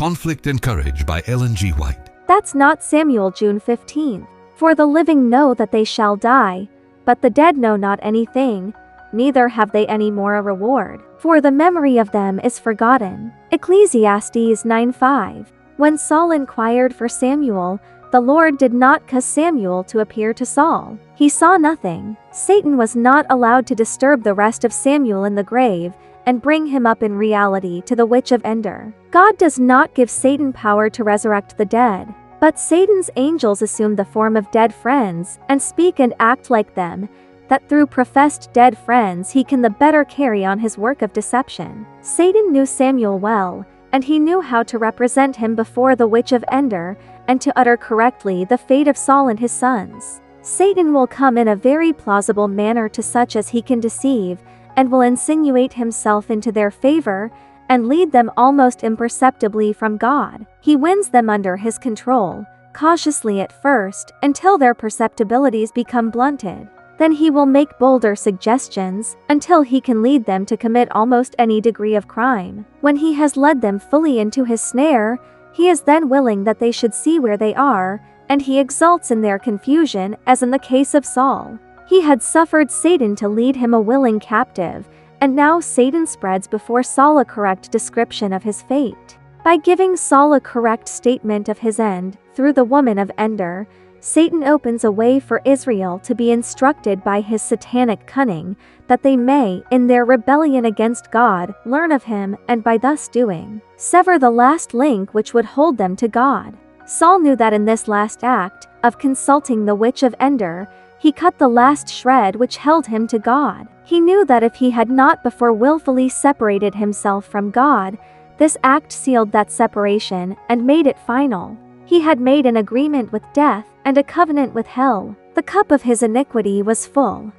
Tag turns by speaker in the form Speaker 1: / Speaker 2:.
Speaker 1: Conflict and Courage by Ellen G. White.
Speaker 2: That's Not Samuel, June 15th. For the living know that they shall die, but the dead know not anything, neither have they any more a reward, for the memory of them is forgotten. Ecclesiastes 9:5. When Saul inquired for Samuel, the Lord did not cause Samuel to appear to Saul. He saw nothing. Satan was not allowed to disturb the rest of Samuel in the grave and bring him up in reality to the witch of Endor. God does not give Satan power to resurrect the dead, but Satan's angels assume the form of dead friends and speak and act like them, that through professed dead friends he can the better carry on his work of deception. Satan knew Samuel well, and he knew how to represent him before the witch of Endor and to utter correctly the fate of Saul and his sons. Satan will come in a very plausible manner to such as he can deceive, and will insinuate himself into their favor and lead them almost imperceptibly from God. He wins them under his control, cautiously at first, until their perceptibilities become blunted. Then he will make bolder suggestions, until he can lead them to commit almost any degree of crime. When he has led them fully into his snare, he is then willing that they should see where they are, and he exults in their confusion, as in the case of Saul. He had suffered Satan to lead him a willing captive, and now Satan spreads before Saul a correct description of his fate. By giving Saul a correct statement of his end, through the woman of Endor, Satan opens a way for Israel to be instructed by his satanic cunning, that they may, in their rebellion against God, learn of him, and by thus doing, sever the last link which would hold them to God. Saul knew that in this last act, of consulting the witch of Endor, he cut the last shred which held him to God. He knew that if he had not before willfully separated himself from God, this act sealed that separation and made it final. He had made an agreement with death and a covenant with hell. The cup of his iniquity was full.